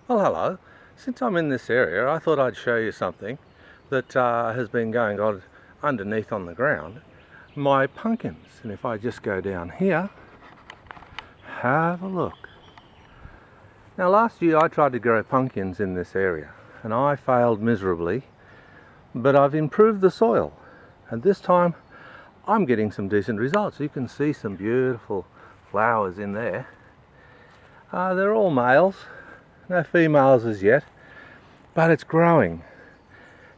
Well, hello. Since I'm in this area, I thought I'd show you something that has been going on underneath on the ground. My pumpkins. And if I just go down here, have a look. Now last year I tried to grow pumpkins in this area and I failed miserably, but I've improved the soil and this time I'm getting some decent results. You can see some beautiful flowers in there. They're all males. No females as yet, but it's growing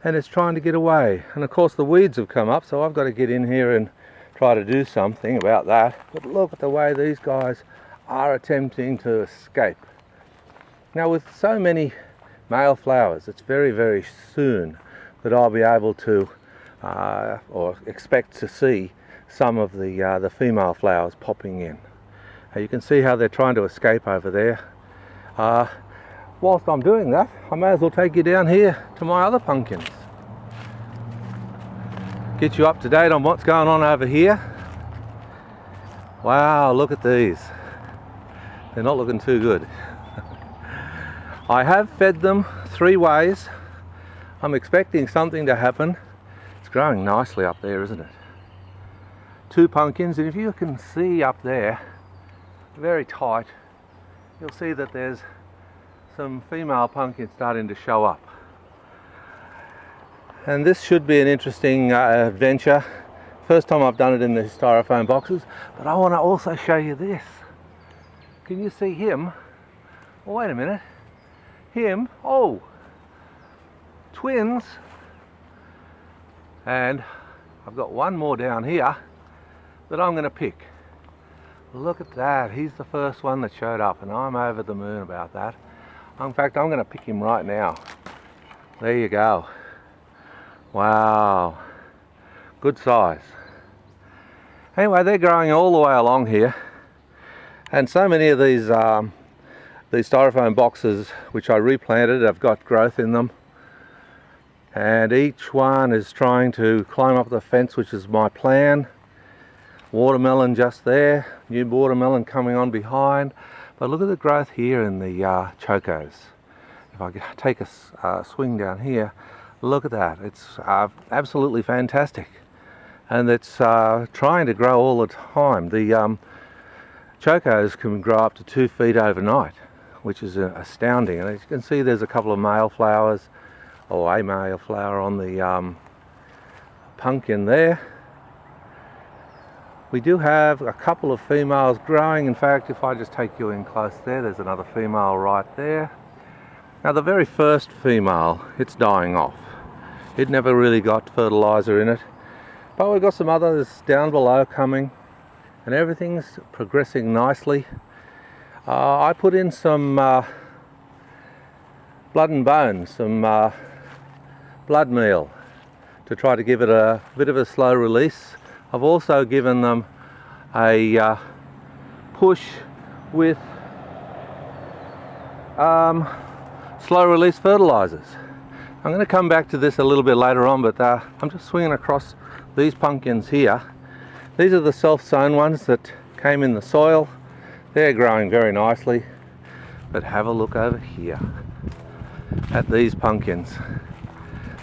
and it's trying to get away, and of course the weeds have come up, so I've got to get in here and try to do something about that. But look at the way these guys are attempting to escape. Now with so many male flowers, it's very soon that I'll be able to or expect to see some of the female flowers popping in. You can see how they're trying to escape over there. Whilst I'm doing that, I may as well take you down here to my other pumpkins. Get you up to date on what's going on over here. Wow, look at these. They're not looking too good. I have fed them 3 ways. I'm expecting something to happen. It's growing nicely up there, isn't it? 2 pumpkins, and if you can see up there, very tight, you'll see that there's some female pumpkins starting to show up. And this should be an interesting adventure. First time I've done it in the styrofoam boxes, but I want to also show you this. Can you see him? Oh, wait a minute. Him? Oh! Twins! And I've got one more down here that I'm going to pick. Look at that. He's the first one that showed up, and I'm over the moon about that. In fact, I'm going to pick him right now. There you go. Wow. Good size. Anyway, they're growing all the way along here. And so many of these styrofoam boxes, which I replanted, have got growth in them. And each one is trying to climb up the fence, which is my plan. Watermelon just there. New watermelon coming on behind. But look at the growth here in the chocos. If I take a swing down here, look at that. It's absolutely fantastic. And it's trying to grow all the time. The chocos can grow up to 2 feet overnight, which is astounding. And as you can see, there's a couple of male flowers, or a male flower on the pumpkin there. We do have a couple of females growing. In fact, if I just take you in close there, there's another female right there. Now the very first female, it's dying off. It never really got fertilizer in it. But we've got some others down below coming, and everything's progressing nicely. I put in some blood and bones, some blood meal, to try to give it a bit of a slow release. I've also given them a push with slow release fertilizers. I'm going to come back to this a little bit later on, but I'm just swinging across these pumpkins here. These are the self-sown ones that came in the soil. They're growing very nicely. But have a look over here at these pumpkins.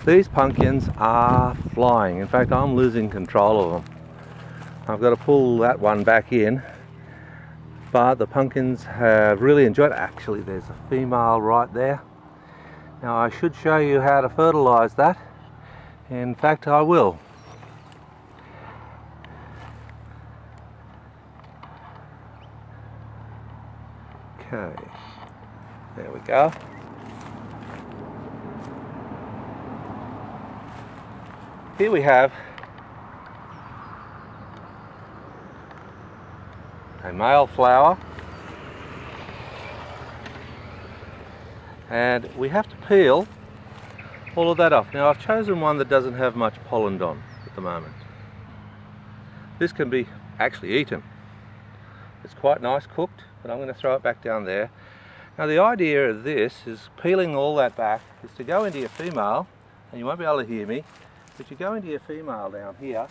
These pumpkins are flying. In fact, I'm losing control of them. I've got to pull that one back in, but the pumpkins have really enjoyed it. Actually, there's a female right there. Now I should show you how to fertilize that. In fact, I will. Okay, there we go. Here we have a male flower, and we have to peel all of that off. Now I've chosen one that doesn't have much pollen on at the moment. This can be actually eaten. It's quite nice cooked, but I'm going to throw it back down there. Now the idea of this is peeling all that back is to go into your female, and you won't be able to hear me, but you go into your female down here,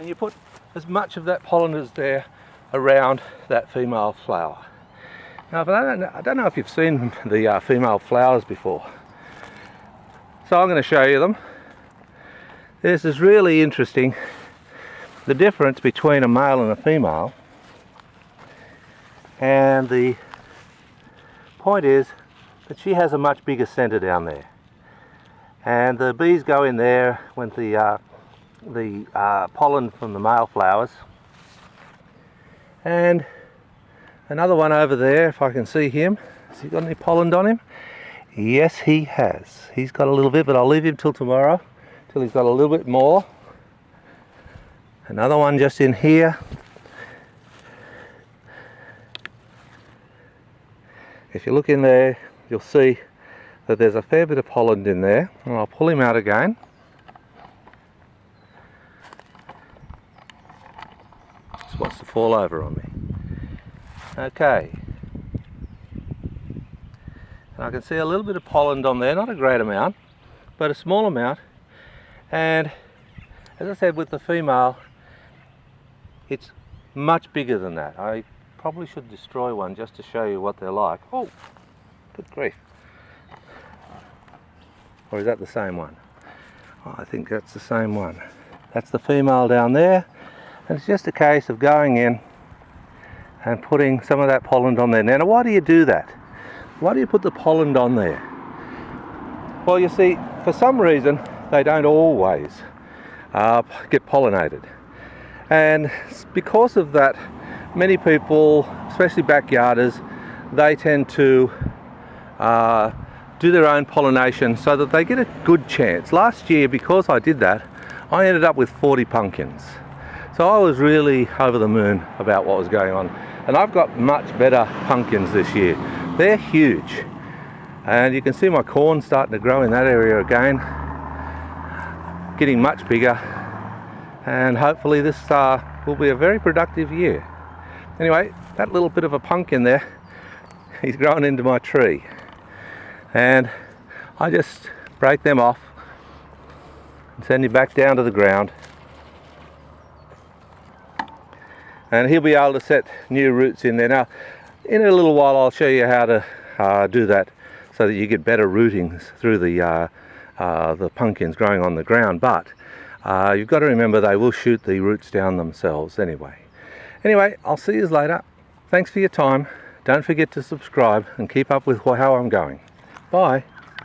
and you put as much of that pollen as there around that female flower. Now, I don't know if you've seen the female flowers before, so I'm going to show you them. This is really interesting, the difference between a male and a female, and the point is that she has a much bigger centre down there, and the bees go in there with the pollen from the male flowers. And another one over there, if I can see him, has he got any pollen on him? Yes, he has. He's got a little bit, but I'll leave him till tomorrow, till he's got a little bit more. Another one just in here. If you look in there, you'll see that there's a fair bit of pollen in there, and I'll pull him out again. Just wants to fall over on me. Okay. And I can see a little bit of pollen on there, not a great amount, but a small amount. And as I said, with the female, it's much bigger than that. I probably should destroy one just to show you what they're like. Oh, good grief. Or is that the same one? Oh, I think that's the same one. That's the female down there, and it's just a case of going in and putting some of that pollen on there. Now, why do you do that? Why do you put the pollen on there? Well, you see, for some reason, they don't always get pollinated. And because of that, many people, especially backyarders, they tend to do their own pollination so that they get a good chance. Last year, because I did that, I ended up with 40 pumpkins. So I was really over the moon about what was going on. And I've got much better pumpkins this year. They're huge. And you can see my corn starting to grow in that area again, getting much bigger. And hopefully this will be a very productive year. Anyway, that little bit of a pumpkin there, he's growing into my tree. And I just break them off and send him back down to the ground. And he'll be able to set new roots in there. Now, in a little while I'll show you how to do that so that you get better rootings through the pumpkins growing on the ground. But you've got to remember they will shoot the roots down themselves anyway. Anyway, I'll see you later. Thanks for your time. Don't forget to subscribe and keep up with how I'm going. Bye.